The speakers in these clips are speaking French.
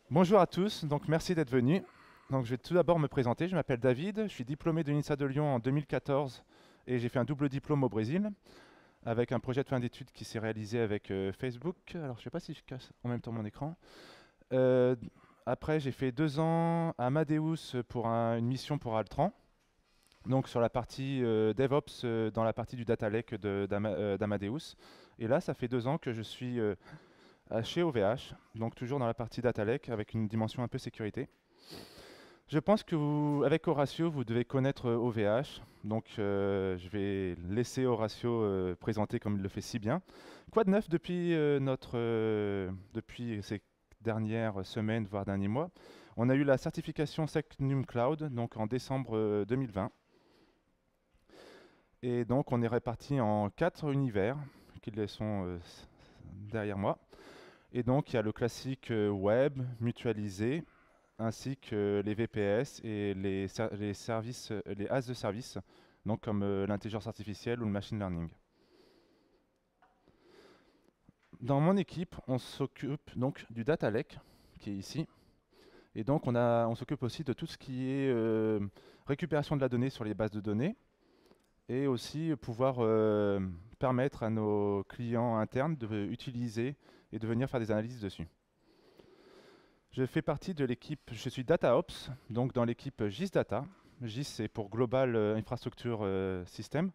Bonjour à tous, donc merci d'être venus. Donc je vais tout d'abord me présenter, je m'appelle David, je suis diplômé de l'INSA de Lyon en 2014 et j'ai fait un double diplôme au Brésil avec un projet de fin d'études qui s'est réalisé avec Facebook. Alors je ne sais pas si je casse en même temps mon écran. Euh, Après j'ai fait 2 ans à Amadeus pour une mission pour Altran, donc sur la partie DevOps dans la partie du data lake d'Amadeus. Et là ça fait 2 ans que je suis chez OVH, donc toujours dans la partie data lake avec une dimension un peu sécurité. Je pense que vous, avec Horatio, vous devez connaître OVH. Donc, je vais laisser Horatio présenter comme il le fait si bien. Quoi de neuf depuis depuis ces dernières semaines, voire derniers mois? On a eu la certification Secnum Cloud, donc en décembre 2020. Et donc, on est répartis en 4 univers qui les sont derrière moi. Et donc, il y a le classique web, mutualisé, ainsi que les VPS et les services, les as de service, donc comme l'intelligence artificielle ou le machine learning. Dans mon équipe, on s'occupe donc du data lake, qui est ici, et donc on s'occupe aussi de tout ce qui est récupération de la donnée sur les bases de données, et aussi pouvoir permettre à nos clients internes de utiliser et de venir faire des analyses dessus. Je fais partie de l'équipe, je suis DataOps, donc dans l'équipe GIS Data. GIS, c'est pour Global Infrastructure System.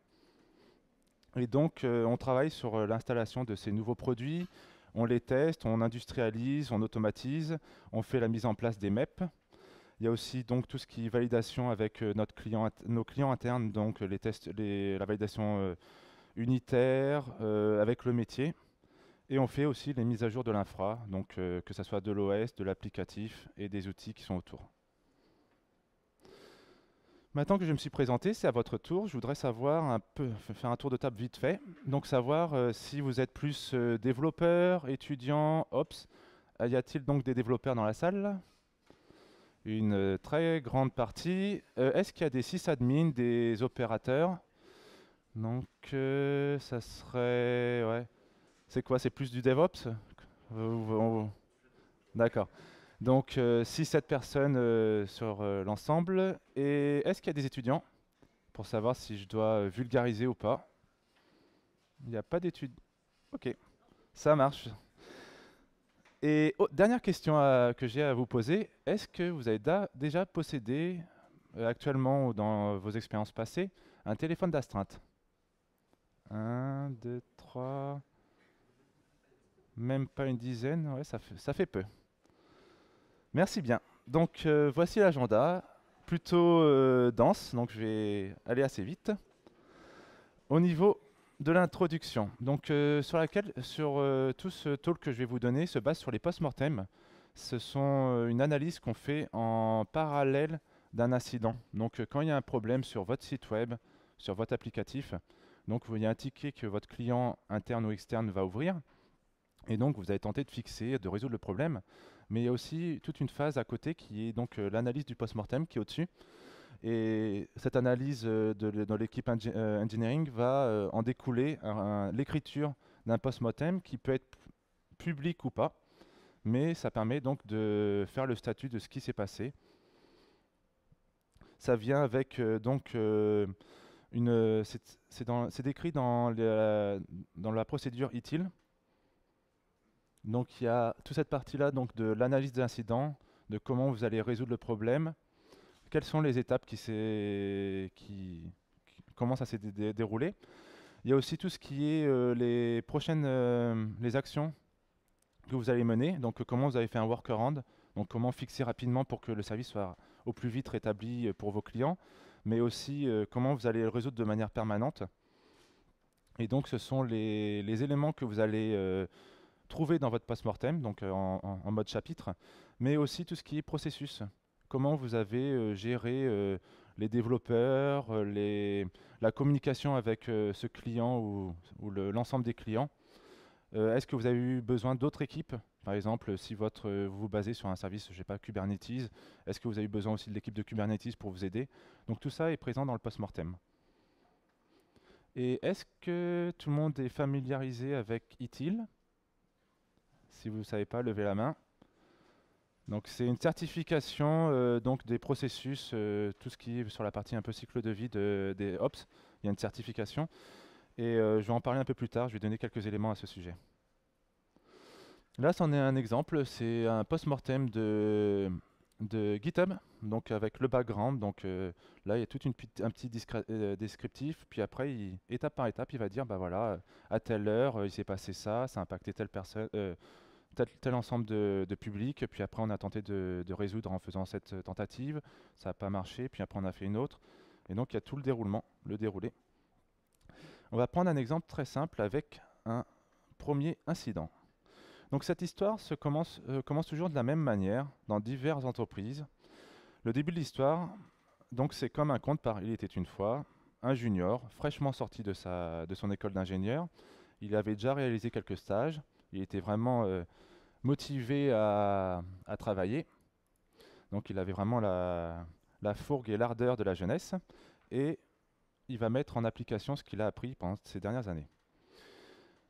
Et donc, on travaille sur l'installation de ces nouveaux produits. On les teste, on industrialise, on automatise, on fait la mise en place des MEP. Il y a aussi donc tout ce qui est validation avec nos clients internes, donc les tests, la validation unitaire avec le métier. Et on fait aussi les mises à jour de l'infra, donc que ce soit de l'OS, de l'applicatif et des outils qui sont autour. Maintenant que je me suis présenté, c'est à votre tour. Je voudrais savoir un peu, faire un tour de table vite fait. Donc savoir si vous êtes plus développeur, étudiant, ops. Y a-t-il donc des développeurs dans la salle? Une très grande partie. Est-ce qu'il y a des sysadmins, des opérateurs? Donc ça serait... Ouais. C'est quoi? C'est plus du DevOps? D'accord. Donc 6-7 personnes sur l'ensemble. Et est-ce qu'il y a des étudiants pour savoir si je dois vulgariser ou pas? Il n'y a pas d'études. Ok, ça marche. Et dernière question que j'ai à vous poser. Est-ce que vous avez déjà possédé actuellement ou dans vos expériences passées un téléphone d'astreinte? Un, deux, trois, même pas une dizaine. Ouais, ça fait peu. Merci bien. Donc voici l'agenda, plutôt dense, donc je vais aller assez vite. Au niveau de l'introduction, donc sur tout ce talk que je vais vous donner se base sur les post-mortem. Ce sont une analyse qu'on fait en parallèle d'un incident. Donc quand il y a un problème sur votre site web, sur votre applicatif, donc il y a un ticket que votre client interne ou externe va ouvrir, et donc vous allez tenter de fixer, de résoudre le problème. Mais il y a aussi toute une phase à côté qui est donc l'analyse du post-mortem qui est au-dessus. Et cette analyse dans l'équipe engineering va en découler l'écriture d'un post-mortem qui peut être public ou pas, mais ça permet donc de faire le statut de ce qui s'est passé. Ça vient avec c'est décrit dans la procédure ITIL. Donc il y a toute cette partie-là donc de l'analyse des incidents, de comment vous allez résoudre le problème, quelles sont les étapes comment ça s'est déroulé. Il y a aussi tout ce qui est les actions que vous allez mener. Donc comment vous avez fait un workaround, donc comment fixer rapidement pour que le service soit au plus vite rétabli pour vos clients, mais aussi comment vous allez le résoudre de manière permanente. Et donc ce sont les éléments que vous allez trouver dans votre post-mortem, donc en mode chapitre, mais aussi tout ce qui est processus. Comment vous avez géré les développeurs, la communication avec ce client ou l'ensemble des clients. Est-ce que vous avez eu besoin d'autres équipes? Par exemple, si vous vous basez sur un service, je sais pas, Kubernetes, est-ce que vous avez besoin aussi de l'équipe de Kubernetes pour vous aider? Donc tout ça est présent dans le post-mortem. Et est-ce que tout le monde est familiarisé avec ITIL? Si vous ne savez pas, levez la main. Donc c'est une certification donc des processus, tout ce qui est sur la partie un peu cycle de vie des Ops. Il y a une certification et je vais en parler un peu plus tard. Je vais donner quelques éléments à ce sujet. Là, c'en est un exemple. C'est un post-mortem de GitHub, donc avec le background. Donc là, il y a un petit descriptif. Puis après, étape par étape, il va dire, bah voilà, à telle heure, il s'est passé ça, ça a impacté telle personne, tel ensemble de public. Puis après, on a tenté de résoudre en faisant cette tentative. Ça n'a pas marché. Puis après, on a fait une autre. Et donc, il y a tout le déroulement, le déroulé. On va prendre un exemple très simple avec un premier incident. Donc cette histoire commence toujours de la même manière dans diverses entreprises. Le début de l'histoire, donc c'est comme un conte par Il était une fois, un junior fraîchement sorti de son école d'ingénieur. Il avait déjà réalisé quelques stages. Il était vraiment motivé à travailler. Donc il avait vraiment la fourgue et l'ardeur de la jeunesse. Et il va mettre en application ce qu'il a appris pendant ces dernières années.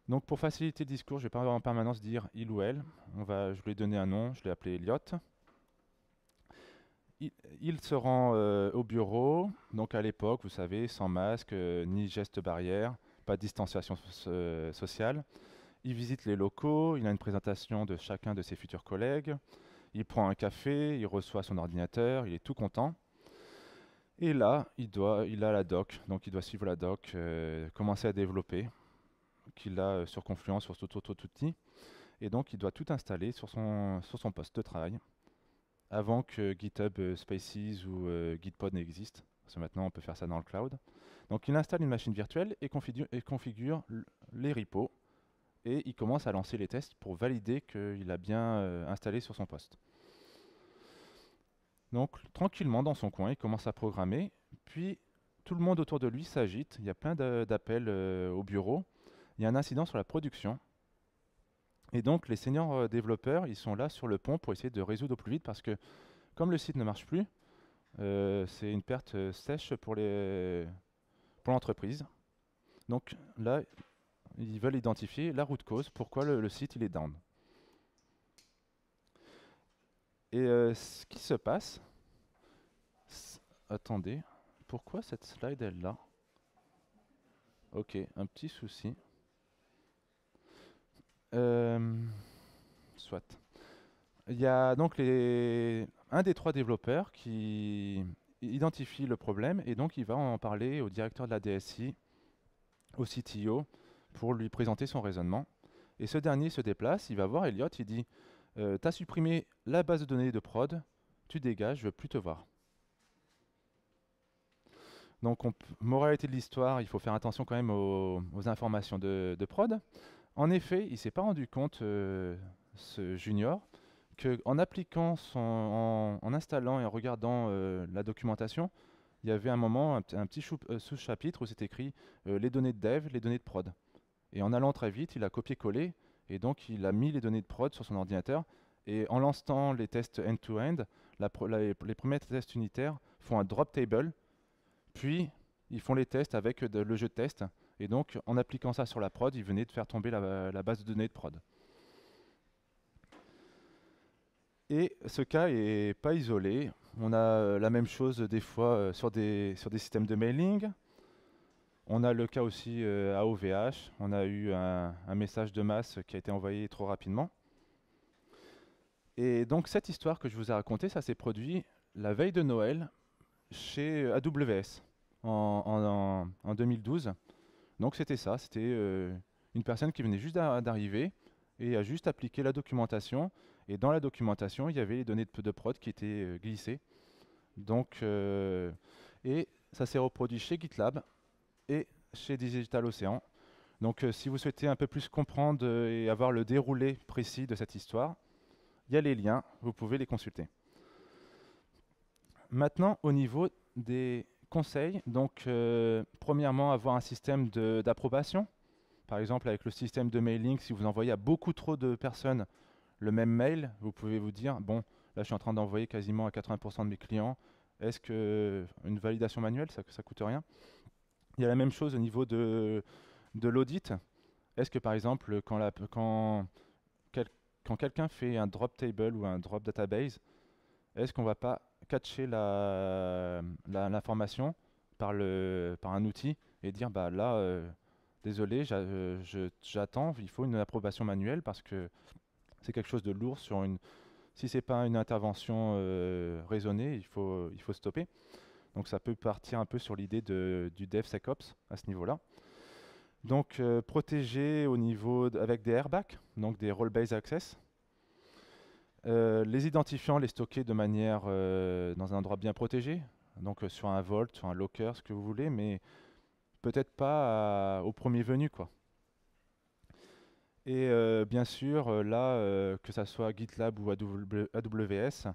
Donc pour faciliter le discours, je ne vais pas en permanence dire il ou elle. Je lui ai donné un nom, je l'ai appelé Elliot. Il se rend au bureau, donc à l'époque, vous savez, sans masque, ni geste barrière, pas de distanciation sociale. Il visite les locaux, il a une présentation de chacun de ses futurs collègues. Il prend un café, il reçoit son ordinateur, il est tout content. Et là, il a la doc, donc il doit suivre la doc, commencer à développer, qu'il a sur Confluence, sur Tutti. Et donc, il doit tout installer sur son poste de travail avant que GitHub Spaces ou Gitpod n'existent. Parce que maintenant, on peut faire ça dans le cloud. Donc, il installe une machine virtuelle et configure les repos. Et il commence à lancer les tests pour valider qu'il a bien installé sur son poste. Donc, tranquillement, dans son coin, il commence à programmer. Puis, tout le monde autour de lui s'agite. Il y a plein d'appels au bureau. Il y a un incident sur la production. Et donc, les seniors développeurs, ils sont là sur le pont pour essayer de résoudre au plus vite parce que, comme le site ne marche plus, c'est une perte sèche pour l'entreprise. Donc là, ils veulent identifier la root cause, pourquoi le site il est down. Et ce qui se passe, attendez, pourquoi cette slide est là? Ok, un petit souci. Soit. Il y a donc un des trois développeurs qui identifie le problème et donc il va en parler au directeur de la DSI, au CTO, pour lui présenter son raisonnement. Et ce dernier se déplace, il va voir Elliot, il dit t'as supprimé la base de données de prod, tu dégages, je veux plus te voir. Donc, moralité de l'histoire, il faut faire attention quand même aux informations de prod. En effet, il ne s'est pas rendu compte, ce junior, qu'en appliquant en installant et en regardant la documentation, il y avait un moment, un petit sous-chapitre où c'est écrit les données de dev, les données de prod. Et en allant très vite, il a copié-collé et donc il a mis les données de prod sur son ordinateur. Et en lançant les tests end-to-end, les premiers tests unitaires font un drop table, puis ils font les tests avec le jeu de test. Et donc en appliquant ça sur la prod, ils venaient de faire tomber la base de données de prod. Et ce cas n'est pas isolé. On a la même chose des fois sur des systèmes de mailing. On a le cas aussi à OVH. On a eu un message de masse qui a été envoyé trop rapidement. Et donc cette histoire que je vous ai racontée, ça s'est produit la veille de Noël chez AWS en 2012. Donc c'était ça, c'était une personne qui venait juste d'arriver et a juste appliqué la documentation. Et dans la documentation, il y avait les données de prod qui étaient glissées. Donc, et ça s'est reproduit chez GitLab et chez Digital Ocean. Donc si vous souhaitez un peu plus comprendre et avoir le déroulé précis de cette histoire, il y a les liens, vous pouvez les consulter. Maintenant, au niveau des conseils, donc premièrement, avoir un système d'approbation. Par exemple, avec le système de mailing, si vous envoyez à beaucoup trop de personnes le même mail, vous pouvez vous dire, bon, là je suis en train d'envoyer quasiment à 80% de mes clients, est-ce que une validation manuelle, ça coûte rien? Il y a la même chose au niveau de l'audit. Est-ce que par exemple, quand quand quelqu'un fait un drop table ou un drop database, est-ce qu'on va pas catcher l'information par un outil et dire bah là, désolé, j'attends, il faut une approbation manuelle parce que c'est quelque chose de lourd sur une. Si c'est pas une intervention raisonnée, il faut stopper. Donc ça peut partir un peu sur l'idée du DevSecOps à ce niveau-là. Donc protéger au niveau avec des airbags, donc des role-based access. Les identifiants, les stocker de manière dans un endroit bien protégé, donc sur un vault, sur un locker, ce que vous voulez, mais peut-être pas au premier venu, quoi. Et bien sûr, là, que ça soit GitLab ou AWS,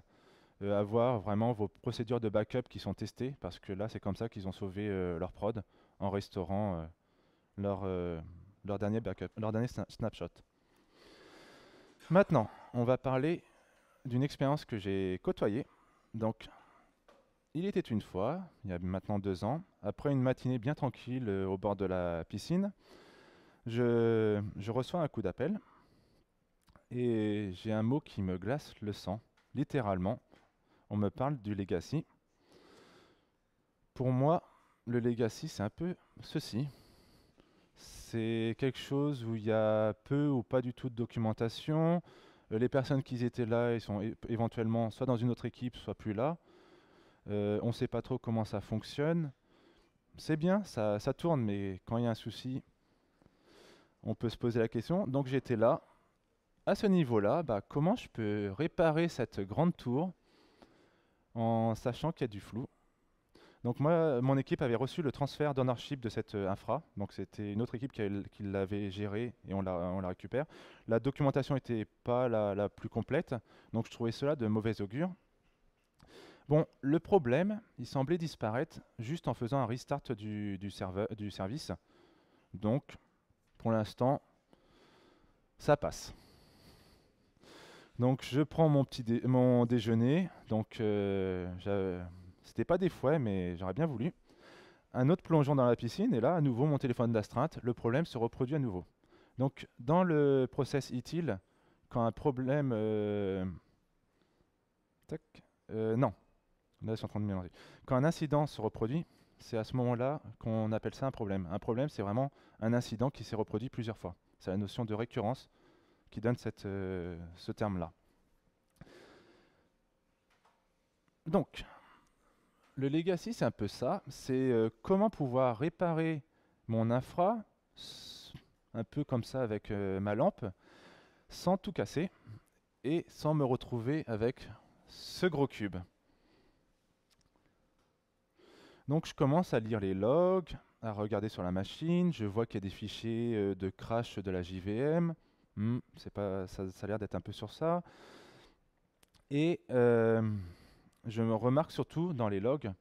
avoir vraiment vos procédures de backup qui sont testées, parce que là, c'est comme ça qu'ils ont sauvé leur prod en restaurant leur, leur dernier backup, leur dernier snapshot. Maintenant, on va parler d'une expérience que j'ai côtoyée. Donc, il était une fois, il y a maintenant 2 ans, après une matinée bien tranquille au bord de la piscine, je reçois un coup d'appel et j'ai un mot qui me glace le sang, littéralement. On me parle du legacy. Pour moi, le legacy, c'est un peu ceci. C'est quelque chose où il y a peu ou pas du tout de documentation. Les personnes qui étaient là, ils sont éventuellement soit dans une autre équipe, soit plus là. On ne sait pas trop comment ça fonctionne. C'est bien, ça tourne, mais quand il y a un souci, on peut se poser la question. Donc j'étais là. À ce niveau-là, bah, comment je peux réparer cette grande tour en sachant qu'il y a du flou? Donc moi, mon équipe avait reçu le transfert d'ownership de cette infra. Donc c'était une autre équipe qui l'avait gérée et on la récupère. La documentation n'était pas la plus complète, donc je trouvais cela de mauvais augure. Bon, le problème, il semblait disparaître juste en faisant un restart du service. Donc, pour l'instant, ça passe. Donc, je prends mon déjeuner. Donc, c'était pas des fouets, mais j'aurais bien voulu. Un autre plongeon dans la piscine, et là, à nouveau, mon téléphone d'astreinte. Le problème se reproduit à nouveau. Donc, dans le process ITIL, quand un problème... tac, non, là, je suis en train de mélanger. Quand un incident se reproduit, c'est à ce moment-là qu'on appelle ça un problème. Un problème, c'est vraiment un incident qui s'est reproduit plusieurs fois. C'est la notion de récurrence qui donne ce terme-là. Donc, le legacy, c'est un peu ça. C'est comment pouvoir réparer mon infra, un peu comme ça avec ma lampe, sans tout casser et sans me retrouver avec ce gros cube. Donc je commence à lire les logs, à regarder sur la machine, je vois qu'il y a des fichiers de crash de la JVM, c'est pas, ça a l'air d'être un peu sur ça. Et je me remarque surtout dans les logs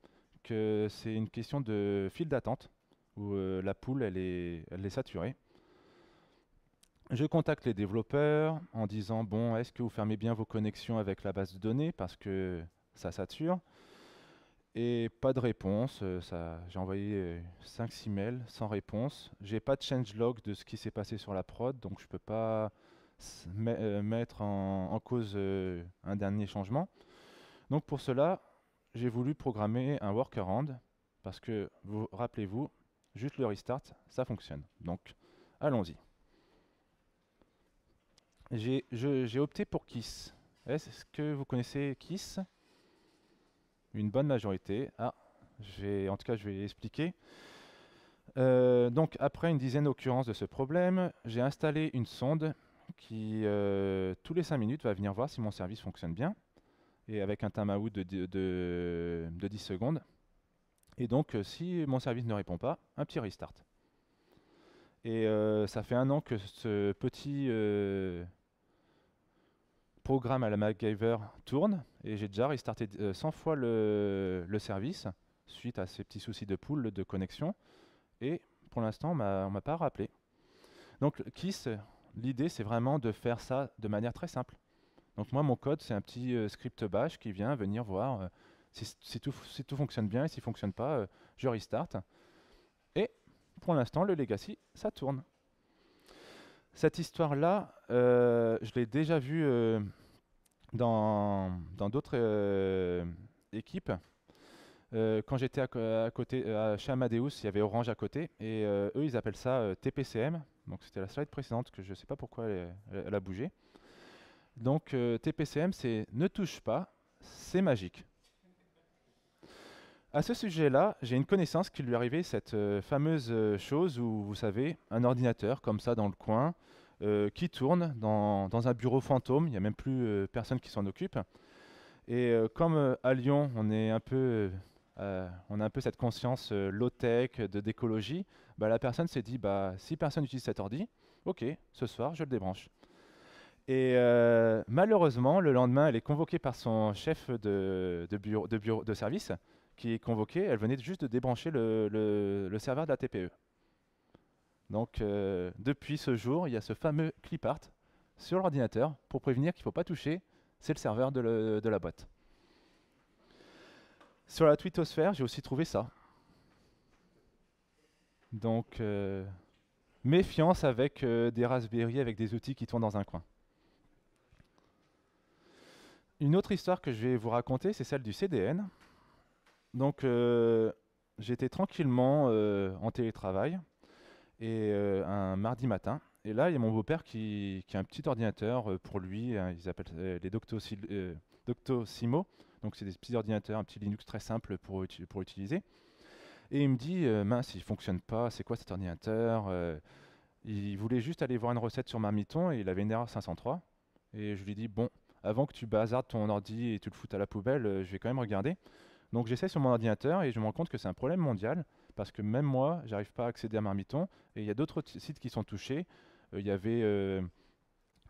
que c'est une question de file d'attente, où la pool elle est saturée. Je contacte les développeurs en disant bon, est-ce que vous fermez bien vos connexions avec la base de données parce que ça sature. Et pas de réponse. J'ai envoyé 5-6 mails sans réponse. J'ai pas de changelog de ce qui s'est passé sur la prod, donc je peux pas mettre en cause un dernier changement. Donc pour cela, j'ai voulu programmer un workaround parce que, rappelez-vous, juste le restart, ça fonctionne. Donc allons-y. J'ai opté pour Kiss. Est-ce que vous connaissez Kiss? Une bonne majorité. Ah, en tout cas, je vais expliquer. Donc, après une dizaine d'occurrences de ce problème, j'ai installé une sonde qui, tous les 5 minutes, va venir voir si mon service fonctionne bien, et avec un timeout de 10 secondes. Et donc, si mon service ne répond pas, un petit restart. Et ça fait 1 an que ce petit programme à la MacGyver tourne, et j'ai déjà restarté 100 fois le service suite à ces petits soucis de pool de connexion. Et pour l'instant, on ne m'a pas rappelé. Donc Kiss, l'idée c'est vraiment de faire ça de manière très simple. Donc moi, mon code, c'est un petit script bash qui vient venir voir si tout fonctionne bien, et s'il ne fonctionne pas, je restart. Et pour l'instant, le legacy, ça tourne. Cette histoire-là, je l'ai déjà vue dans d'autres équipes. Quand j'étais à côté, chez Amadeus, il y avait Orange à côté, et eux, ils appellent ça TPCM. Donc c'était la slide précédente que je ne sais pas pourquoi elle a bougé. Donc TPCM, c'est ne touche pas, c'est magique. À ce sujet-là, j'ai une connaissance qui lui arrivait cette fameuse chose où, vous savez, un ordinateur comme ça dans le coin, qui tourne dans un bureau fantôme, il n'y a même plus personne qui s'en occupe. Et comme à Lyon, on a un peu cette conscience low-tech, d'écologie, bah, la personne s'est dit, bah, si personne n'utilise cet ordi, ok, ce soir, je le débranche. Et malheureusement, le lendemain, elle est convoquée par son chef bureau de service, qui est convoqué. Elle venait juste de débrancher le serveur de la TPE. Donc, depuis ce jour, il y a ce fameux clip art sur l'ordinateur pour prévenir qu'il ne faut pas toucher. C'est le serveur de la boîte. Sur la twittosphère, j'ai aussi trouvé ça. Donc, méfiance avec des Raspberry, avec des outils qui tournent dans un coin. Une autre histoire que je vais vous raconter, c'est celle du CDN. Donc, j'étais tranquillement en télétravail et un mardi matin. Et là, il y a mon beau-père qui a un petit ordinateur pour lui. Hein, ils appellent les Doctosimo. Donc, c'est des petits ordinateurs, un petit Linux très simple pour utiliser. Et il me dit, mince, il ne fonctionne pas, c'est quoi cet ordinateur Il voulait juste aller voir une recette sur Marmiton et il avait une erreur 503. Et je lui dis, bon, avant que tu bazardes ton ordi et tu le foutes à la poubelle, je vais quand même regarder. Donc j'essaie sur mon ordinateur et je me rends compte que c'est un problème mondial parce que même moi, j'arrive pas à accéder à Marmiton et il y a d'autres sites qui sont touchés. Il y avait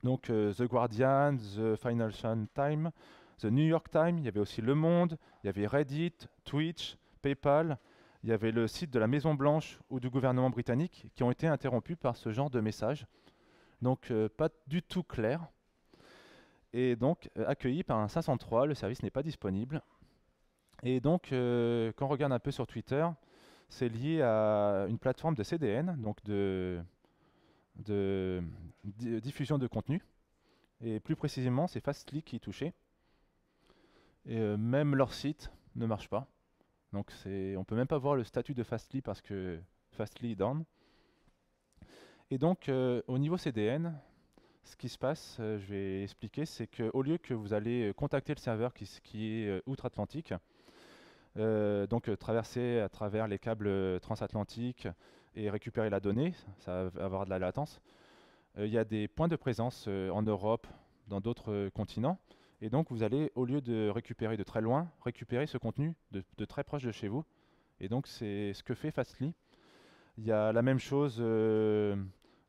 The Guardian, The Financial Times, The New York Times, il y avait aussi Le Monde, il y avait Reddit, Twitch, PayPal, il y avait le site de la Maison Blanche ou du gouvernement britannique qui ont été interrompus par ce genre de messages. Donc pas du tout clair. Et donc accueilli par un 503, le service n'est pas disponible. Et donc, quand on regarde un peu sur Twitter, c'est lié à une plateforme de CDN, donc de diffusion de contenu. Et plus précisément, c'est Fastly qui est touché. Et même leur site ne marche pas. Donc, on ne peut même pas voir le statut de Fastly parce que Fastly est down. Et donc, au niveau CDN, ce qui se passe, je vais expliquer, c'est qu'au lieu que vous allez contacter le serveur qui est outre-Atlantique, donc traverser à travers les câbles transatlantiques et récupérer la donnée, ça va avoir de la latence. Il y a des points de présence en Europe, dans d'autres continents, et donc vous allez, au lieu de récupérer de très loin, récupérer ce contenu de très proche de chez vous. Et donc c'est ce que fait Fastly. Il y a la même chose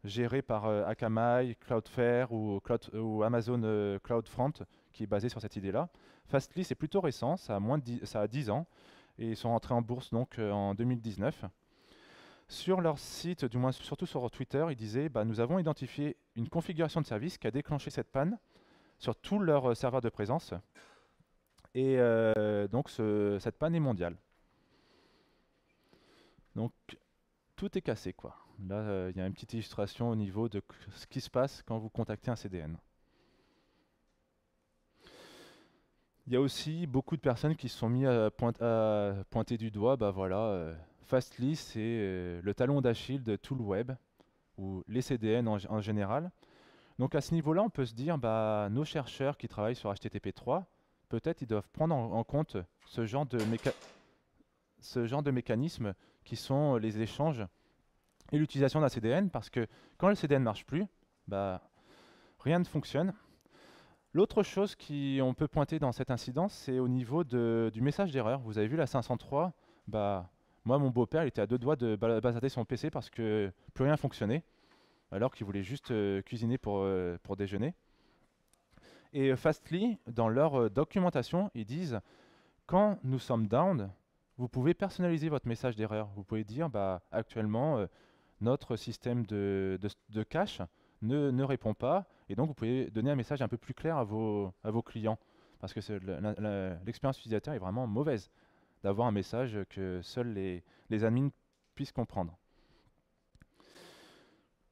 gérée par Akamai, Cloudflare ou Amazon CloudFront, qui est basée sur cette idée-là. Fastly, c'est plutôt récent, ça a 10 ans, et ils sont rentrés en bourse donc en 2019. Sur leur site, du moins surtout sur Twitter, ils disaient bah, nous avons identifié une configuration de service qui a déclenché cette panne sur tout leur serveur de présence. Et donc cette panne est mondiale. Donc tout est cassé, quoi. Là, il y a une petite illustration au niveau de ce qui se passe quand vous contactez un CDN. Il y a aussi beaucoup de personnes qui se sont mis à pointer du doigt, bah voilà, Fastly, c'est le talon d'Achille de tout le web, ou les CDN en général. Donc à ce niveau-là, on peut se dire, bah, nos chercheurs qui travaillent sur HTTP3, peut-être ils doivent prendre en compte ce genre de mécanismes qui sont les échanges et l'utilisation d'un CDN, parce que quand le CDN ne marche plus, bah, rien ne fonctionne. L'autre chose qu'on peut pointer dans cet incident, c'est au niveau du message d'erreur. Vous avez vu la 503, bah, moi, mon beau-père, il était à deux doigts de bazarder son PC parce que plus rien fonctionnait, alors qu'il voulait juste cuisiner pour déjeuner. Et Fastly, dans leur documentation, ils disent quand nous sommes down, vous pouvez personnaliser votre message d'erreur. Vous pouvez dire bah, actuellement, notre système de cache ne répond pas, et donc vous pouvez donner un message un peu plus clair à vos clients, parce que l'expérience utilisateur est vraiment mauvaise d'avoir un message que seuls les admins puissent comprendre.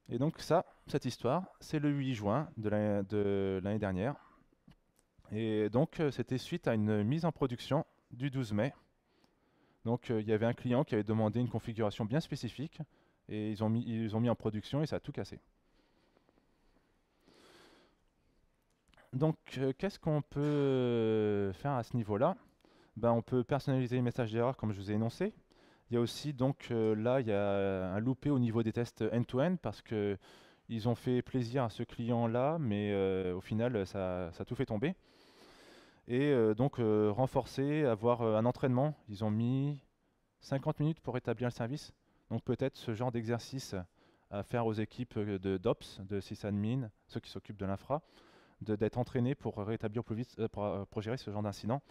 Et donc ça, cette histoire, c'est le 8 juin de l'année dernière. Et donc c'était suite à une mise en production du 12 mai. Donc il y avait un client qui avait demandé une configuration bien spécifique et ils ont mis en production et ça a tout cassé. Donc qu'est-ce qu'on peut faire à ce niveau-là? Ben, on peut personnaliser les messages d'erreur comme je vous ai énoncé. Il y a aussi donc là il y a un loupé au niveau des tests end-to-end parce que ils ont fait plaisir à ce client-là, mais au final ça a tout fait tomber. Et donc renforcer, avoir un entraînement. Ils ont mis 50 minutes pour établir le service. Donc peut-être ce genre d'exercice à faire aux équipes de d'Ops, de sysadmin, ceux qui s'occupent de l'infra, d'être entraînés pour rétablir plus vite, pour gérer ce genre d'incident.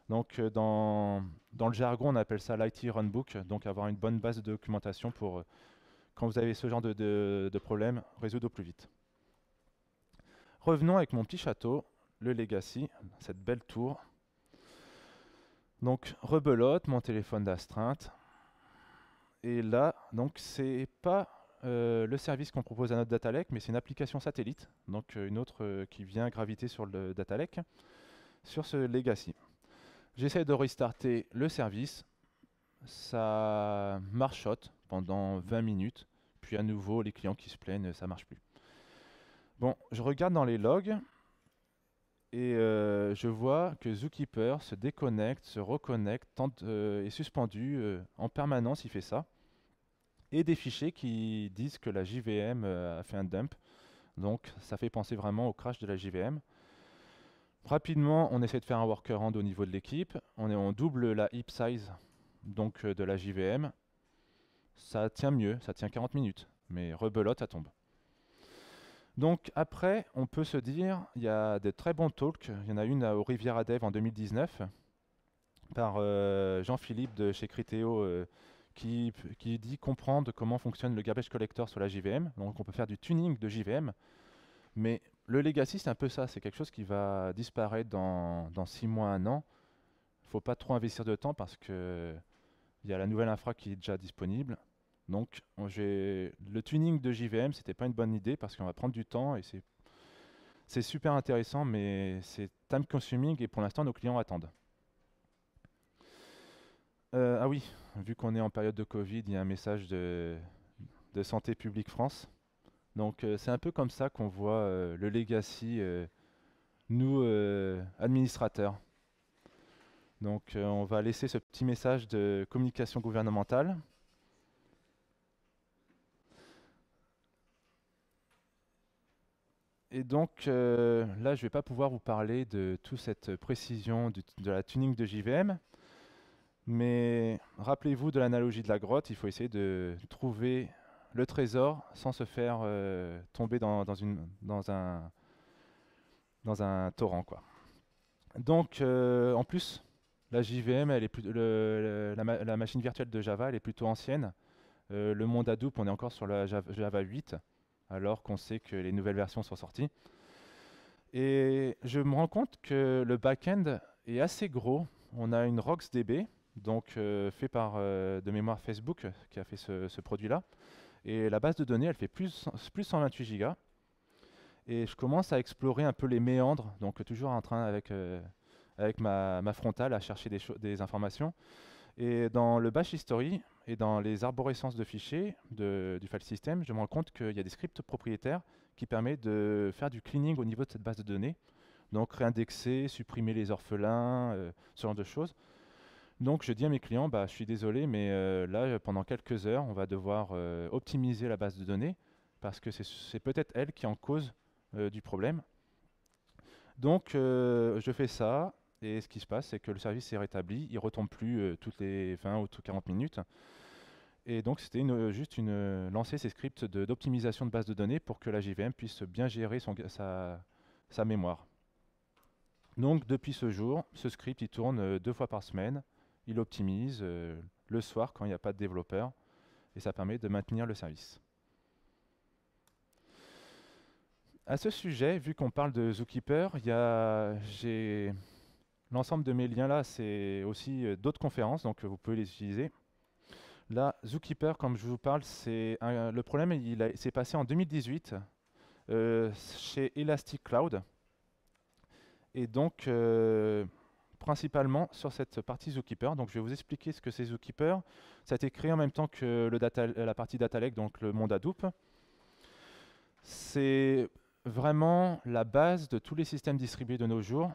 Donc dans le jargon, on appelle ça l'IT Runbook, donc avoir une bonne base de documentation pour, quand vous avez ce genre de problème, résoudre au plus vite. Revenons avec mon petit château, le Legacy, cette belle tour. Donc rebelote, mon téléphone d'astreinte. Et là, donc c'est pas le service qu'on propose à notre data lake, mais c'est une application satellite, donc une autre qui vient graviter sur le data lake, sur ce Legacy. J'essaie de restarter le service, ça marchote pendant 20 minutes, puis à nouveau les clients qui se plaignent, ça marche plus. Bon, je regarde dans les logs et je vois que Zookeeper se déconnecte, se reconnecte, est suspendu en permanence, il fait ça. Et des fichiers qui disent que la JVM a fait un dump. Donc ça fait penser vraiment au crash de la JVM. Rapidement, on essaie de faire un workaround au niveau de l'équipe. On double la heap size donc, de la JVM. Ça tient mieux, ça tient 40 minutes. Mais rebelote, ça tombe. Donc après, on peut se dire, il y a de très bons talks. Il y en a une au Riviera Dev en 2019 par Jean-Philippe de chez Criteo qui dit comprendre comment fonctionne le garbage collector sur la JVM. Donc on peut faire du tuning de JVM. Mais le legacy, c'est un peu ça. C'est quelque chose qui va disparaître dans 6 mois, 1 an. Il ne faut pas trop investir de temps parce qu'il y a la nouvelle infra qui est déjà disponible. Donc le tuning de JVM, c'était pas une bonne idée parce qu'on va prendre du temps et c'est super intéressant, mais c'est time consuming et pour l'instant nos clients attendent. Ah oui, vu qu'on est en période de Covid, il y a un message de Santé publique France. Donc c'est un peu comme ça qu'on voit le legacy, nous administrateurs. Donc on va laisser ce petit message de communication gouvernementale. Et donc là, je ne vais pas pouvoir vous parler de toute cette précision de la tuning de JVM. Mais rappelez-vous de l'analogie de la grotte, il faut essayer de trouver le trésor sans se faire tomber dans un torrent, quoi. Donc en plus, la JVM, elle est la machine virtuelle de Java, elle est plutôt ancienne. Le monde Hadoop, on est encore sur la Java 8, alors qu'on sait que les nouvelles versions sont sorties. Et je me rends compte que le back-end est assez gros. On a une RocksDB, donc fait par de mémoire Facebook, qui a fait ce produit-là. Et la base de données, elle fait plus 128 gigas. Et je commence à explorer un peu les méandres, donc toujours en train avec ma frontale à chercher des informations. Et dans le bash history et dans les arborescences de fichiers du file system, je me rends compte qu'il y a des scripts propriétaires qui permettent de faire du cleaning au niveau de cette base de données. Donc réindexer, supprimer les orphelins, ce genre de choses. Donc je dis à mes clients, bah, je suis désolé, mais là, pendant quelques heures, on va devoir optimiser la base de données parce que c'est peut-être elle qui est en cause du problème. Donc je fais ça et ce qui se passe, c'est que le service est rétabli, il ne retombe plus toutes les 20 ou 40 minutes. Et donc c'était juste lancer ces scripts d'optimisation de base de données pour que la JVM puisse bien gérer sa mémoire. Donc depuis ce jour, ce script il tourne 2 fois par semaine, il optimise le soir quand il n'y a pas de développeur et ça permet de maintenir le service. À ce sujet, vu qu'on parle de Zookeeper, j'ai l'ensemble de mes liens là, c'est aussi d'autres conférences, donc vous pouvez les utiliser. Là, Zookeeper, comme je vous parle, le problème, s'est passé en 2018 chez Elastic Cloud. Et donc, principalement sur cette partie Zookeeper. Donc, je vais vous expliquer ce que c'est Zookeeper. Ça a été créé en même temps que la partie Data Lake, donc le monde Hadoop. C'est vraiment la base de tous les systèmes distribués de nos jours,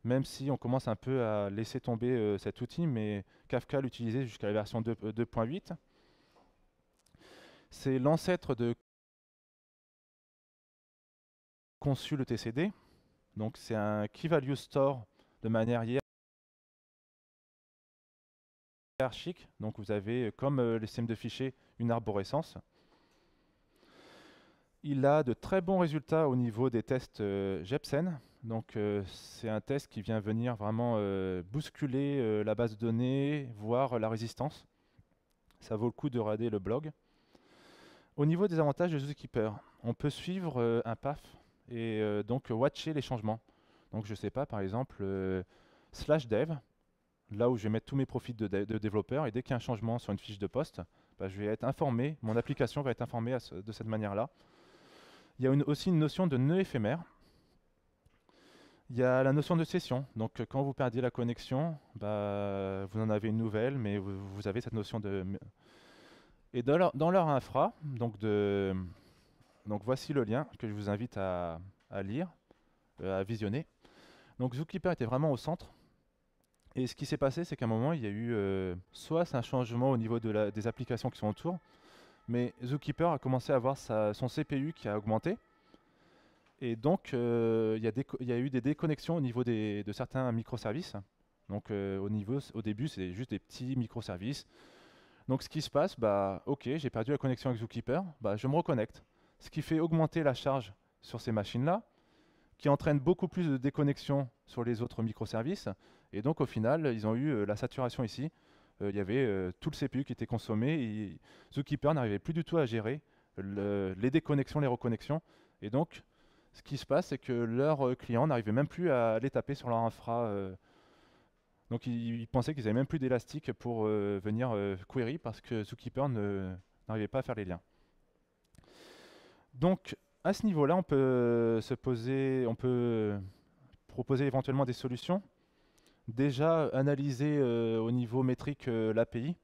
même si on commence un peu à laisser tomber cet outil, mais Kafka l'utilisait jusqu'à la version 2.8. C'est l'ancêtre de Consul etcd. Donc c'est un key value store de manière hiérarchique. Donc vous avez, comme les systèmes de fichiers, une arborescence. Il a de très bons résultats au niveau des tests Jepsen. Donc c'est un test qui vient venir vraiment bousculer la base de données, voire la résistance. Ça vaut le coup de regarder le blog. Au niveau des avantages de Zookeeper, on peut suivre un path et donc watcher les changements. Donc je ne sais pas, par exemple, /dev, là où je vais mettre tous mes profils de développeur, et dès qu'il y a un changement sur une fiche de poste, bah, je vais être informé, mon application va être informée de cette manière-là. Il y a aussi une notion de nœud éphémère. Il y a la notion de session. Donc quand vous perdez la connexion, bah, vous en avez une nouvelle, mais vous avez cette notion de... Et dans leur infra, donc voici le lien que je vous invite à lire, à visionner. Donc Zookeeper était vraiment au centre. Et ce qui s'est passé, c'est qu'à un moment, il y a eu soit c'est un changement au niveau des applications qui sont autour, mais Zookeeper a commencé à avoir son CPU qui a augmenté. Et donc, il y a eu des déconnexions au niveau de certains microservices. Donc, au début, c'est juste des petits microservices. Donc, ce qui se passe, bah, ok, j'ai perdu la connexion avec Zookeeper, bah, je me reconnecte. Ce qui fait augmenter la charge sur ces machines-là, qui entraîne beaucoup plus de déconnexion sur les autres microservices. Et donc, au final, ils ont eu la saturation ici. Il y avait tout le CPU qui était consommé. Et Zookeeper n'arrivait plus du tout à gérer les déconnexions, les reconnexions. Et donc, ce qui se passe, c'est que leurs clients n'arrivaient même plus à les taper sur leur infra. Donc, ils pensaient qu'ils n'avaient même plus d'élastique pour venir query parce que Zookeeper n'arrivait pas à faire les liens. Donc, à ce niveau-là, on peut on peut proposer éventuellement des solutions. Déjà, analyser au niveau métrique l'API,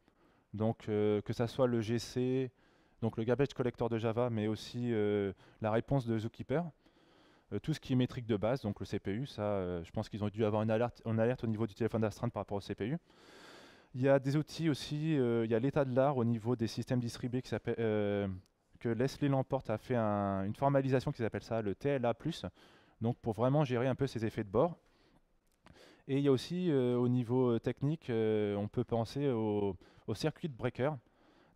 donc que ça soit le GC, donc le Garbage Collector de Java, mais aussi la réponse de Zookeeper. Tout ce qui est métrique de base, donc le CPU, ça, je pense qu'ils ont dû avoir une alerte au niveau du téléphone d'astreinte par rapport au CPU. Il y a des outils aussi, il y a l'état de l'art au niveau des systèmes distribués que Leslie Lamport a fait une formalisation qui s'appelle ça le TLA+, donc pour vraiment gérer un peu ces effets de bord. Et il y a aussi au niveau technique, on peut penser au circuit breaker.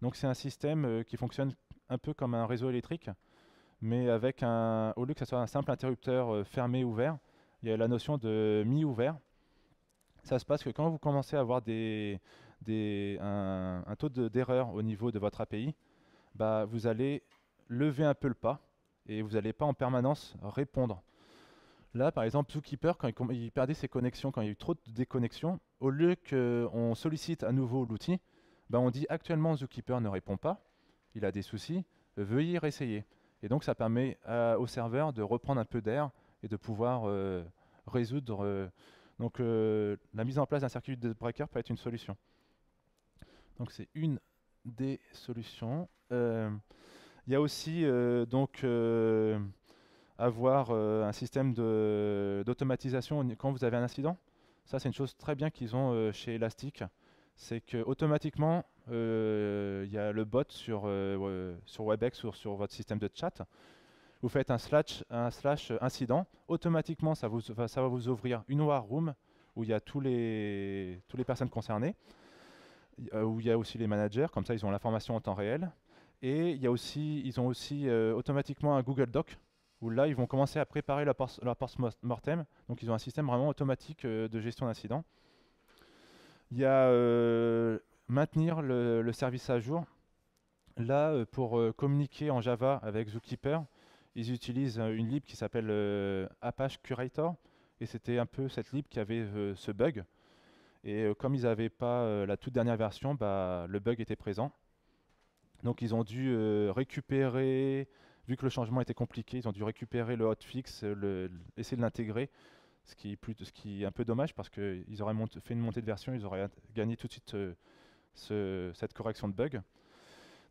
Donc c'est un système qui fonctionne un peu comme un réseau électrique, mais avec au lieu que ce soit un simple interrupteur fermé-ouvert, il y a la notion de mi-ouvert. Ça se passe que quand vous commencez à avoir un taux d'erreur au niveau de votre API, bah, vous allez lever un peu le pas et vous n'allez pas en permanence répondre. Là, par exemple, Zookeeper, quand il perdait ses connexions, quand il y a eu trop de déconnexions, au lieu qu'on sollicite à nouveau l'outil, bah, on dit actuellement Zookeeper ne répond pas, il a des soucis, veuillez réessayer. Et donc ça permet au serveur de reprendre un peu d'air et de pouvoir résoudre. Donc la mise en place d'un circuit de breaker peut être une solution. Donc c'est une des solutions. Il y a aussi avoir un système d'automatisation quand vous avez un incident. Ça, c'est une chose très bien qu'ils ont chez Elastic. C'est qu'automatiquement, il y a le bot sur WebEx ou sur votre système de chat. Vous faites un slash incident. Automatiquement, ça va vous ouvrir une war room où il y a toutes les personnes concernées, où il y a aussi les managers. Comme ça, ils ont l'information en temps réel. Et ils ont aussi automatiquement un Google Doc où là, ils vont commencer à préparer leur post-mortem. Donc, ils ont un système vraiment automatique de gestion d'incidents. Il y a maintenir le service à jour. Là, pour communiquer en Java avec Zookeeper, ils utilisent une lib qui s'appelle Apache Curator. Et c'était un peu cette lib qui avait ce bug. Et comme ils n'avaient pas la toute dernière version, bah, le bug était présent. Donc ils ont dû récupérer, vu que le changement était compliqué, ils ont dû récupérer le hotfix, essayer de l'intégrer, ce qui est un peu dommage parce qu'ils auraient fait une montée de version, ils auraient gagné tout de suite cette correction de bug.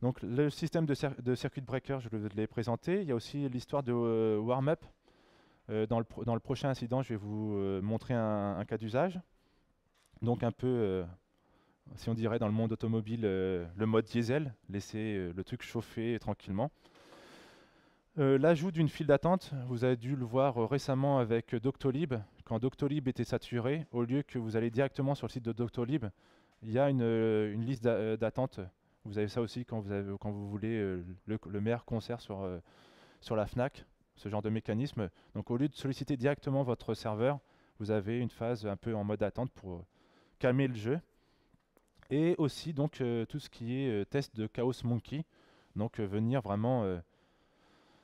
Donc le système de circuit breaker, je l'ai présenté. Il y a aussi l'histoire de warm-up. Dans le prochain incident, je vais vous montrer un cas d'usage. Donc un peu, si on dirait dans le monde automobile, le mode diesel, laisser le truc chauffer tranquillement. L'ajout d'une file d'attente, vous avez dû le voir récemment avec Doctolib. Quand Doctolib était saturé, au lieu que vous allez directement sur le site de Doctolib, il y a une liste d'attente. Vous avez ça aussi quand vous voulez le meilleur concert sur la FNAC, ce genre de mécanisme. Donc au lieu de solliciter directement votre serveur, vous avez une phase un peu en mode attente pour calmer le jeu. Et aussi donc tout ce qui est test de Chaos Monkey, donc venir vraiment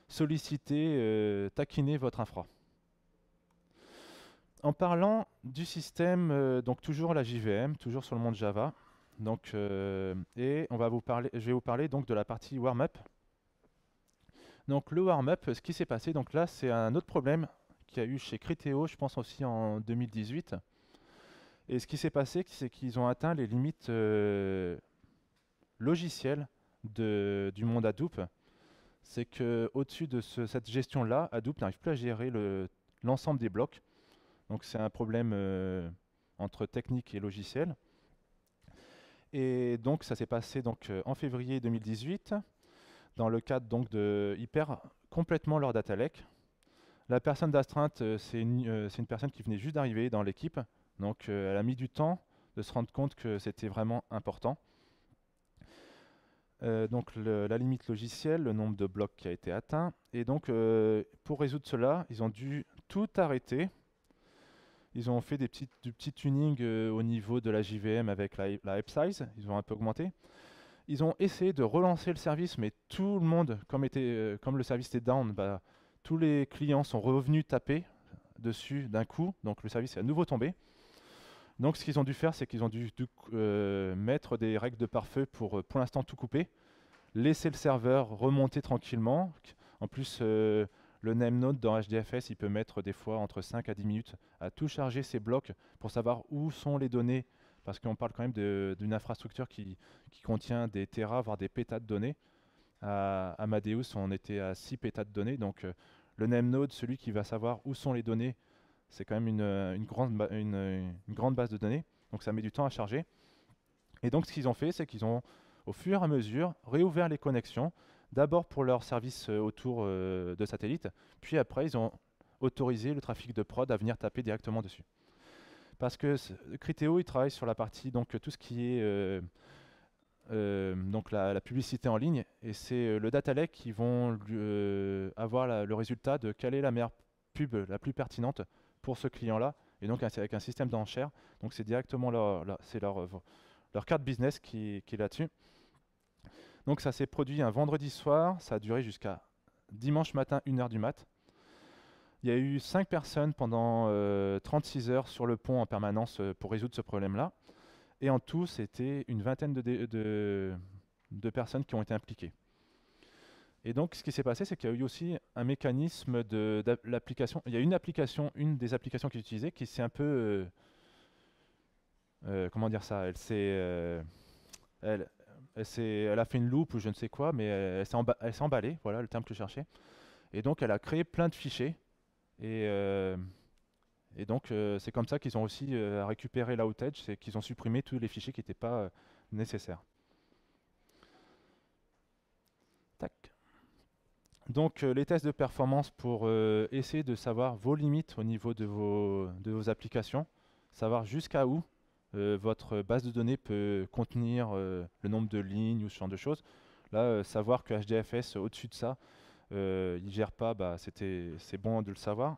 solliciter, taquiner votre infra. En parlant du système, donc toujours la JVM, toujours sur le monde Java, donc, et je vais vous parler donc de la partie warm-up. Donc le warm-up, ce qui s'est passé, donc là c'est un autre problème qu'il y a eu chez Criteo, je pense aussi en 2018. Et ce qui s'est passé, c'est qu'ils ont atteint les limites logicielles du monde Hadoop. C'est qu'au-dessus de cette gestion-là, Hadoop n'arrive plus à gérer l'ensemble des blocs. Donc c'est un problème entre technique et logiciel. Et donc ça s'est passé donc, en février 2018, dans le cadre donc, il perd complètement leur data lake. La personne d'astreinte, c'est une personne qui venait juste d'arriver dans l'équipe. Donc elle a mis du temps de se rendre compte que c'était vraiment important. Donc la limite logicielle, le nombre de blocs qui a été atteint. Et donc pour résoudre cela, ils ont dû tout arrêter. Ils ont fait du petit tuning au niveau de la JVM avec la app size. Ils ont un peu augmenté. Ils ont essayé de relancer le service, mais tout le monde, comme le service était down, bah, tous les clients sont revenus taper dessus d'un coup. Donc le service est à nouveau tombé. Donc ce qu'ils ont dû faire, c'est qu'ils ont dû mettre des règles de pare-feu pour l'instant tout couper, laisser le serveur remonter tranquillement. En plus, le nameNode dans HDFS, il peut mettre des fois entre 5 à 10 minutes à tout charger ses blocs pour savoir où sont les données, parce qu'on parle quand même d'une infrastructure qui contient des téras, voire des pétas de données. À Amadeus, on était à 6 pétas de données, donc le nameNode, celui qui va savoir où sont les données, c'est quand même une grande base de données, donc ça met du temps à charger. Et donc ce qu'ils ont fait, c'est qu'ils ont, au fur et à mesure, réouvert les connexions, d'abord pour leurs services autour de satellites, puis après ils ont autorisé le trafic de prod à venir taper directement dessus. Parce que Criteo, il travaille sur la partie, donc tout ce qui est donc la publicité en ligne, et c'est le data lake qui vont avoir le résultat de quelle est la meilleure pub la plus pertinente pour ce client-là, et donc avec un système d'enchères. Donc c'est directement leur carte business qui est là-dessus. Donc ça s'est produit un vendredi soir, ça a duré jusqu'à dimanche matin, 1h du mat. Il y a eu 5 personnes pendant 36 heures sur le pont en permanence pour résoudre ce problème-là. Et en tout, c'était une vingtaine de personnes qui ont été impliquées. Et donc, ce qui s'est passé, c'est qu'il y a eu aussi un mécanisme de l'application. Il y a une des applications qui est utilisée, qui s'est un peu... comment dire ça? Elle a fait une loupe ou je ne sais quoi, mais elle s'est emballée, voilà le terme que je cherchais. Et donc, elle a créé plein de fichiers. Et donc, c'est comme ça qu'ils ont aussi récupéré l'outage, c'est qu'ils ont supprimé tous les fichiers qui n'étaient pas nécessaires. Tac. Donc, les tests de performance pour essayer de savoir vos limites au niveau de vos applications, savoir jusqu'à où votre base de données peut contenir le nombre de lignes ou ce genre de choses. Là, savoir que HDFS, au-dessus de ça, il ne gère pas, bah, c'est bon de le savoir.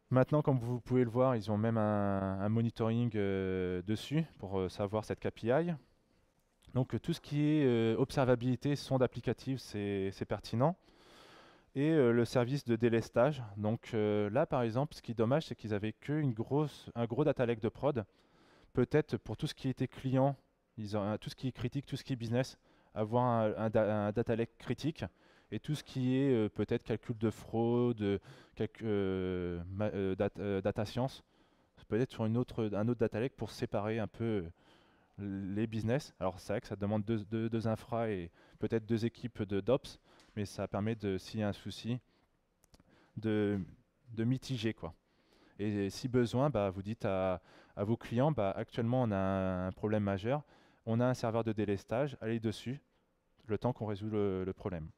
Maintenant, comme vous pouvez le voir, ils ont même un monitoring dessus pour savoir cette KPI. Donc tout ce qui est observabilité, sonde applicative, c'est pertinent. Et le service de délestage. Donc là, par exemple, ce qui est dommage, c'est qu'ils avaient un gros data lake de prod peut-être pour tout ce qui était client, tout ce qui est critique, tout ce qui est business, avoir un data lake critique, et tout ce qui est peut-être calcul de fraude, data science, peut-être sur un autre data lake pour séparer un peu les business. Alors c'est vrai que ça demande deux infra et peut-être deux équipes de d'ops, mais ça permet de, s'il y a un souci, de, de mitiger quoi. Et si besoin, bah, vous dites à vos clients, bah, actuellement on a un problème majeur, on a un serveur de délestage, allez dessus, le temps qu'on résout le problème.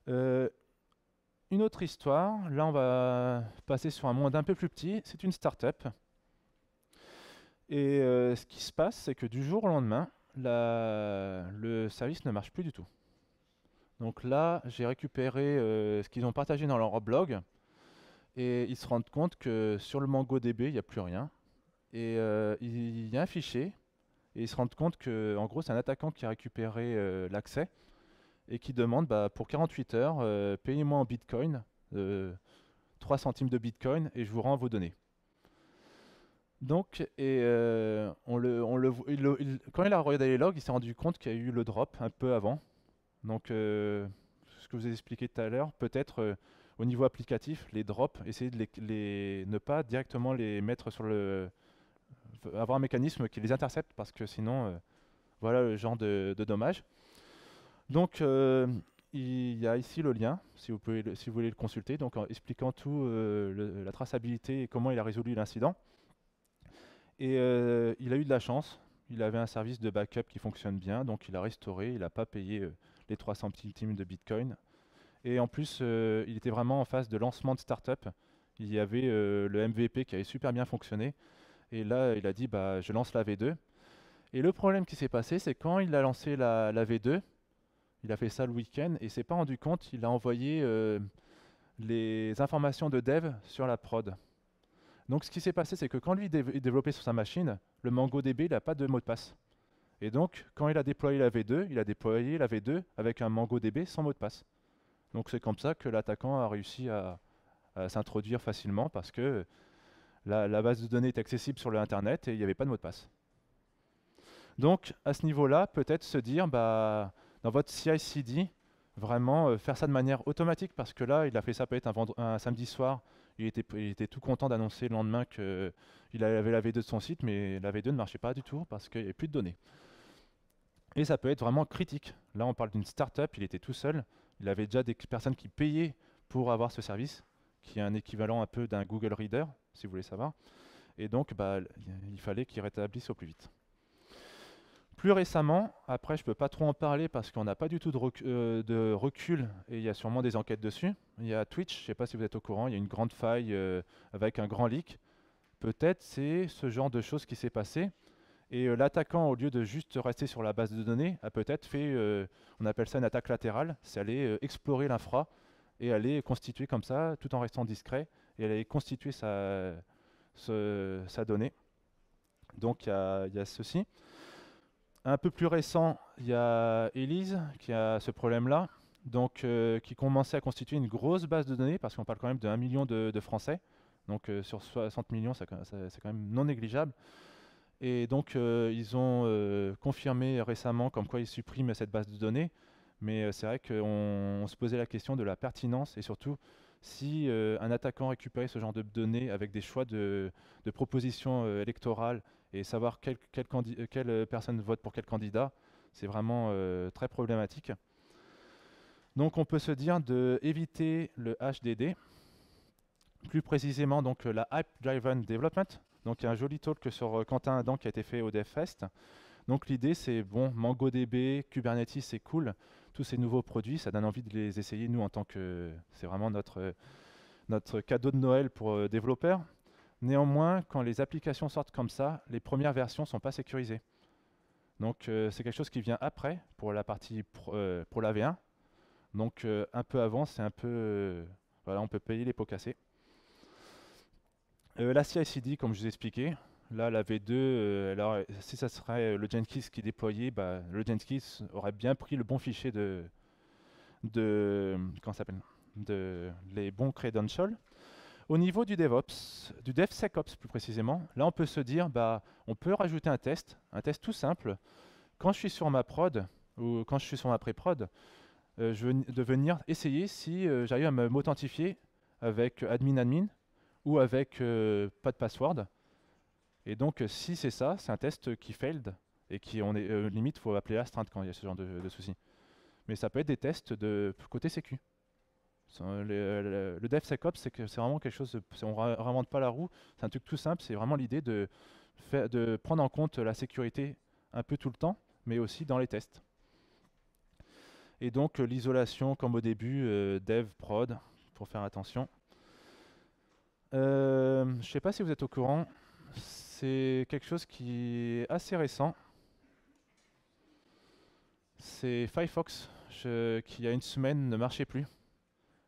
Euh, une autre histoire, là on va passer sur un monde un peu plus petit, c'est une start-up. Et ce qui se passe, c'est que du jour au lendemain, le service ne marche plus du tout. Donc là, j'ai récupéré ce qu'ils ont partagé dans leur blog, et ils se rendent compte que sur le MongoDB, il n'y a plus rien. Et il y a un fichier, et ils se rendent compte que, en gros, c'est un attaquant qui a récupéré l'accès et qui demande bah, pour 48 heures, payez-moi en Bitcoin, 3 centimes de Bitcoin, et je vous rends vos données. Donc, et quand il a regardé les logs, il s'est rendu compte qu'il y a eu le drop un peu avant. Donc, ce que je vous ai expliqué tout à l'heure, peut-être au niveau applicatif, les drops, essayer de ne pas directement les mettre sur avoir un mécanisme qui les intercepte parce que sinon, voilà le genre de dommage. Donc, il y a ici le lien, si vous voulez le consulter, donc en expliquant tout la traçabilité et comment il a résolu l'incident. Et il a eu de la chance, il avait un service de backup qui fonctionne bien, donc il a restauré, il n'a pas payé les 300 centimes de Bitcoin. Et en plus, il était vraiment en phase de lancement de start-up. Il y avait le MVP qui avait super bien fonctionné. Et là, il a dit, bah, je lance la V2. Et le problème qui s'est passé, c'est quand il a lancé la V2, il a fait ça le week-end et il s'est pas rendu compte, il a envoyé les informations de dev sur la prod. Donc ce qui s'est passé, c'est que quand lui il développait sur sa machine, le MongoDB, il n'a pas de mot de passe. Et donc, quand il a déployé la V2, il a déployé la V2 avec un MongoDB sans mot de passe. Donc c'est comme ça que l'attaquant a réussi à s'introduire facilement parce que la base de données est accessible sur le Internet et il n'y avait pas de mot de passe. Donc à ce niveau-là, peut-être se dire, bah, dans votre CI/CD, vraiment faire ça de manière automatique parce que là, il a fait ça peut-être un samedi soir, il était tout content d'annoncer le lendemain qu'il avait la V2 de son site, mais la V2 ne marchait pas du tout parce qu'il n'y avait plus de données. Et ça peut être vraiment critique. Là, on parle d'une start-up, il était tout seul, il avait déjà des personnes qui payaient pour avoir ce service, qui est un équivalent un peu d'un Google Reader, si vous voulez savoir. Et donc, bah, il fallait qu'il rétablisse au plus vite. Plus récemment, après je ne peux pas trop en parler parce qu'on n'a pas du tout de recul et il y a sûrement des enquêtes dessus. Il y a Twitch, je ne sais pas si vous êtes au courant, il y a une grande faille avec un grand leak. Peut-être c'est ce genre de choses qui s'est passé. Et l'attaquant, au lieu de juste rester sur la base de données, a peut-être fait, on appelle ça une attaque latérale, c'est aller explorer l'infra et aller constituer comme ça, tout en restant discret, et aller constituer sa donnée. Donc il y a ceci. Un peu plus récent, il y a Elise qui a ce problème-là, donc qui commençait à constituer une grosse base de données, parce qu'on parle quand même de 1 million de Français, donc sur 60 millions, c'est quand même non négligeable. Et donc ils ont confirmé récemment comme quoi ils suppriment cette base de données, mais c'est vrai qu'on se posait la question de la pertinence et surtout si un attaquant récupérait ce genre de données avec des choix de propositions électorales et savoir quelle personne vote pour quel candidat, c'est vraiment très problématique. Donc on peut se dire d'éviter le HDD, plus précisément donc la Hype Driven Development. Donc il y a un joli talk sur Quentin Adam qui a été fait au DevFest. Donc l'idée c'est, bon, MongoDB, Kubernetes c'est cool, tous ces nouveaux produits, ça donne envie de les essayer nous en tant que, c'est vraiment notre cadeau de Noël pour développeurs. Néanmoins, quand les applications sortent comme ça, les premières versions ne sont pas sécurisées. Donc c'est quelque chose qui vient après pour la partie pour la V1. Donc un peu avant, c'est un peu, voilà, on peut payer les pots cassés. La CI/CD, comme je vous ai expliqué, là la V2, alors si ça serait le Jenkins qui déployait, bah, le Jenkins aurait bien pris le bon fichier comment ça s'appelle, les bons credentials. Au niveau du DevOps, du DevSecOps plus précisément, là on peut se dire, bah, on peut rajouter un test tout simple. Quand je suis sur ma prod ou quand je suis sur ma pré-prod, je veux de venir essayer si j'arrive à m'authentifier avec admin ou avec pas de password. Et donc si c'est ça, c'est un test qui failed et qui on est limite faut appeler astreinte quand il y a ce genre de soucis. Mais ça peut être des tests de côté sécu. Le DevSecOps, c'est vraiment quelque chose, on ne réinvente pas la roue, c'est un truc tout simple, c'est vraiment l'idée de prendre en compte la sécurité un peu tout le temps, mais aussi dans les tests. Et donc l'isolation, comme au début, dev, prod, pour faire attention. Je ne sais pas si vous êtes au courant, c'est quelque chose qui est assez récent. C'est Firefox qui, il y a une semaine, ne marchait plus.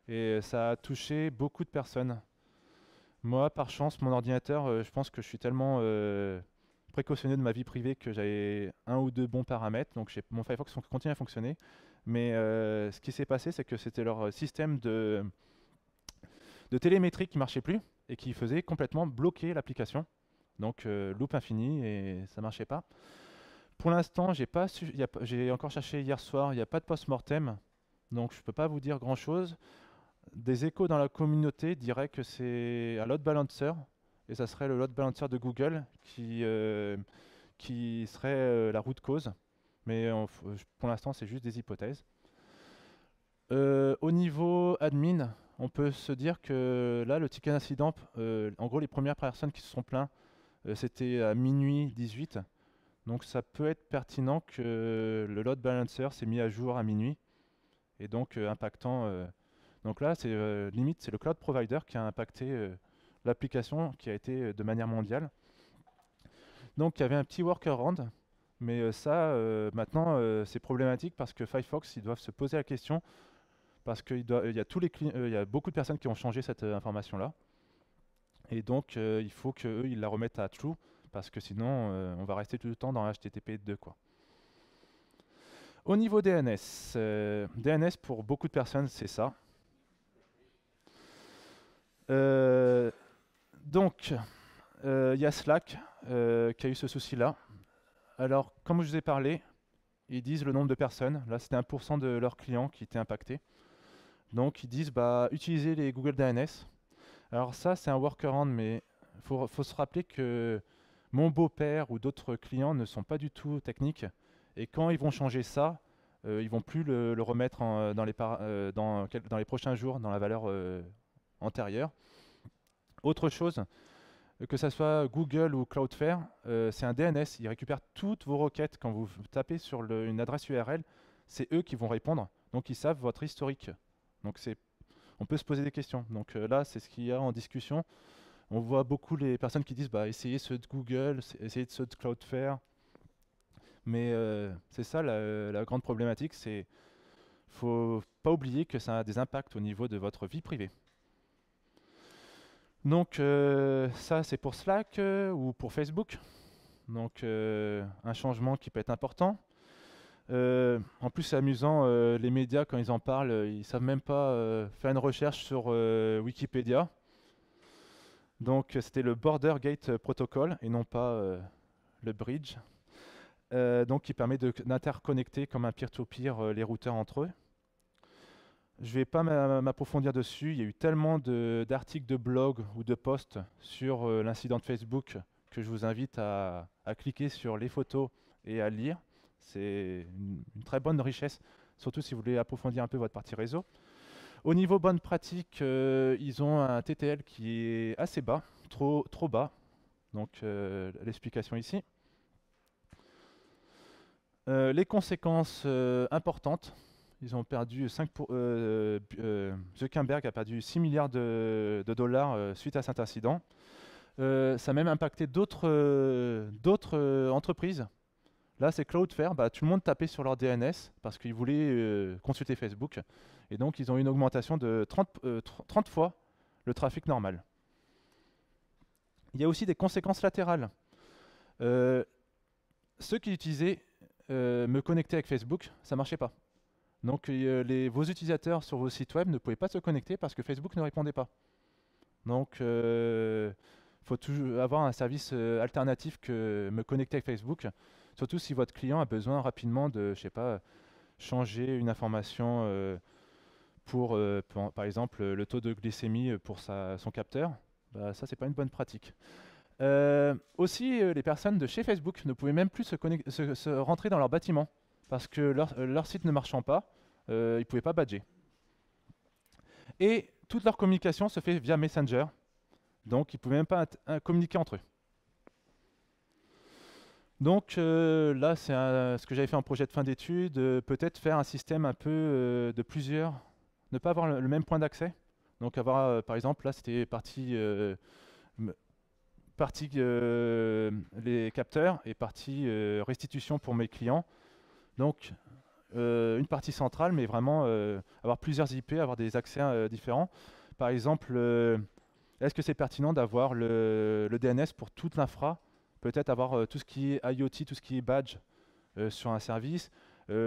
Et ça a touché beaucoup de personnes. Moi, par chance, mon ordinateur, je pense que je suis tellement précautionné de ma vie privée que j'avais un ou deux bons paramètres. Donc mon Firefox continue à fonctionner. Mais ce qui s'est passé, c'est que c'était leur système de télémétrie qui marchait plus et qui faisait complètement bloquer l'application. Donc loop infini et ça marchait pas. Pour l'instant, j'ai encore cherché hier soir, il n'y a pas de post-mortem. Donc je ne peux pas vous dire grand-chose. Des échos dans la communauté diraient que c'est un load balancer, et ça serait le load balancer de Google qui serait la root cause. Mais pour l'instant, c'est juste des hypothèses. Au niveau admin, on peut se dire que là, le ticket d'incident, en gros, les premières personnes qui se sont plaintes, c'était à minuit 18. Donc ça peut être pertinent que le load balancer s'est mis à jour à minuit, et donc impactant... donc là, c'est limite, c'est le cloud provider qui a impacté l'application qui a été de manière mondiale. Donc il y avait un petit workaround, mais ça, maintenant, c'est problématique parce que Firefox, ils doivent se poser la question parce qu'il y a il y a beaucoup de personnes qui ont changé cette information-là. Et donc, il faut qu'eux, ils la remettent à true parce que sinon, on va rester tout le temps dans HTTP 2, quoi. Au niveau DNS, DNS pour beaucoup de personnes, c'est ça. Donc, il y a Slack qui a eu ce souci-là. Alors, comme je vous ai parlé, ils disent le nombre de personnes. Là, c'était 1% de leurs clients qui étaient impactés. Donc, ils disent, bah, utilisez les Google DNS. Alors ça, c'est un workaround, mais il faut se rappeler que mon beau-père ou d'autres clients ne sont pas du tout techniques. Et quand ils vont changer ça, ils vont plus le remettre dans les prochains jours dans la valeur antérieure. Autre chose, que ce soit Google ou Cloudflare, c'est un DNS. Ils récupèrent toutes vos requêtes. Quand vous tapez sur une adresse URL, c'est eux qui vont répondre. Donc ils savent votre historique. Donc on peut se poser des questions. Donc là, c'est ce qu'il y a en discussion. On voit beaucoup les personnes qui disent bah, essayez ceux de Google, essayez ceux de Cloudflare. Mais c'est ça la grande problématique, c'est faut pas oublier que ça a des impacts au niveau de votre vie privée. Donc ça c'est pour Slack ou pour Facebook. Donc un changement qui peut être important. En plus c'est amusant, les médias quand ils en parlent, ils savent même pas faire une recherche sur Wikipédia. Donc c'était le Border Gate Protocol et non pas le bridge. Donc qui permet d'interconnecter comme un peer-to-peer les routeurs entre eux. Je ne vais pas m'approfondir dessus, il y a eu tellement d'articles de blog ou de posts sur l'incident de Facebook que je vous invite à cliquer sur les photos et à lire. C'est une très bonne richesse, surtout si vous voulez approfondir un peu votre partie réseau. Au niveau bonne pratique, ils ont un TTL qui est assez bas, trop bas. Donc l'explication ici. Les conséquences importantes. Ils ont perdu Zuckerberg a perdu 6 milliards de dollars suite à cet incident. Ça a même impacté d'autres entreprises. Là, c'est Cloudflare. Bah, tout le monde tapait sur leur DNS parce qu'ils voulaient consulter Facebook. Et donc, ils ont eu une augmentation de 30 fois le trafic normal. Il y a aussi des conséquences latérales. Ceux qui utilisaient me connecter avec Facebook, ça ne marchait pas. Donc vos utilisateurs sur vos sites web ne pouvaient pas se connecter parce que Facebook ne répondait pas. Donc, il faut toujours avoir un service alternatif que me connecter avec Facebook, surtout si votre client a besoin rapidement de, je sais pas, changer une information par exemple, le taux de glycémie pour son capteur. Bah, ça, c'est pas une bonne pratique. Aussi, les personnes de chez Facebook ne pouvaient même plus se rentrer dans leur bâtiment parce que leur site ne marchant pas, ils ne pouvaient pas badger. Et toute leur communication se fait via Messenger, donc ils ne pouvaient même pas communiquer entre eux. Donc là, c'est ce que j'avais fait en projet de fin d'études, peut-être faire un système un peu de plusieurs, ne pas avoir le même point d'accès. Donc avoir, par exemple, là c'était partie les capteurs et partie restitution pour mes clients. Donc une partie centrale, mais vraiment avoir plusieurs IP, avoir des accès différents. Par exemple, est-ce que c'est pertinent d'avoir le DNS pour toute l'infra? Peut-être avoir tout ce qui est IoT, tout ce qui est badge sur un service.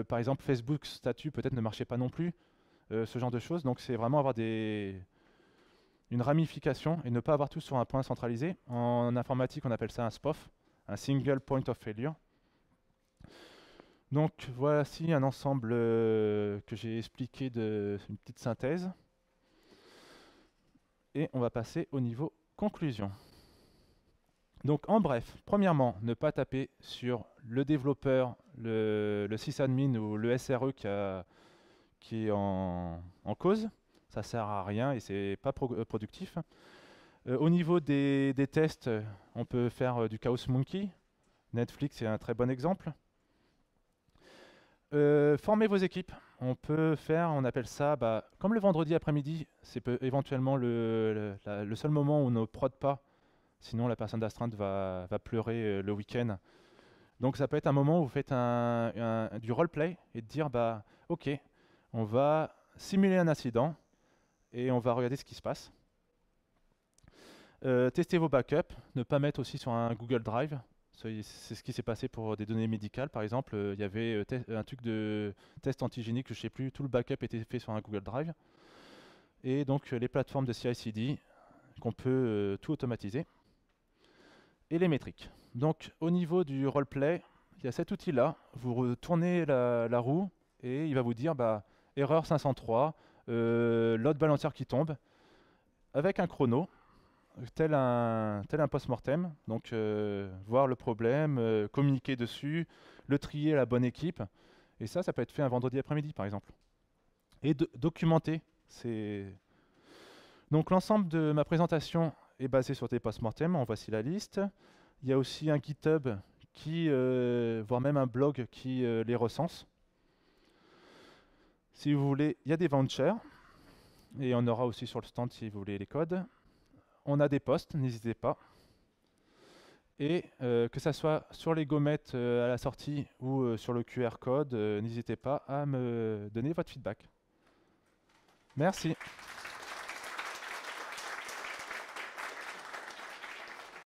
Par exemple, Facebook statut peut-être ne marchait pas non plus. Ce genre de choses. Donc c'est vraiment avoir une ramification et ne pas avoir tout sur un point centralisé. En informatique, on appelle ça un SPOF, un Single Point of Failure. Donc voici un ensemble que j'ai expliqué une petite synthèse. Et on va passer au niveau conclusion. Donc en bref, premièrement, ne pas taper sur le développeur, le sysadmin ou le SRE qui est en cause. Ça sert à rien et c'est pas productif. Au niveau des tests, on peut faire du Chaos Monkey. Netflix est un très bon exemple. Formez vos équipes. On peut faire, on appelle ça, comme le vendredi après-midi, c'est éventuellement le seul moment où on ne prod pas. Sinon, la personne d'astreinte va pleurer le week-end. Donc, ça peut être un moment où vous faites du roleplay et de dire, ok, on va simuler un incident et on va regarder ce qui se passe. Testez vos backups, ne pas mettre aussi sur un Google Drive. C'est ce qui s'est passé pour des données médicales, par exemple. Il y avait un truc de test antigénique, je ne sais plus, tout le backup était fait sur un Google Drive. Et donc les plateformes de CI/CD qu'on peut tout automatiser. Et les métriques. Donc au niveau du roleplay, il y a cet outil-là. Vous retournez la roue et il va vous dire erreur 503, load balancer qui tombe, avec un chrono, tel un post-mortem. Donc voir le problème, communiquer dessus, le trier à la bonne équipe. Et ça peut être fait un vendredi après-midi par exemple. Et documenter. Donc l'ensemble de ma présentation est basé sur des post-mortem. En voici la liste. Il y a aussi un GitHub voire même un blog qui les recense. Si vous voulez, il y a des vouchers. Et on aura aussi sur le stand si vous voulez les codes. On a des posts, n'hésitez pas. Et que ça soit sur les gommettes à la sortie ou sur le QR code, n'hésitez pas à me donner votre feedback. Merci.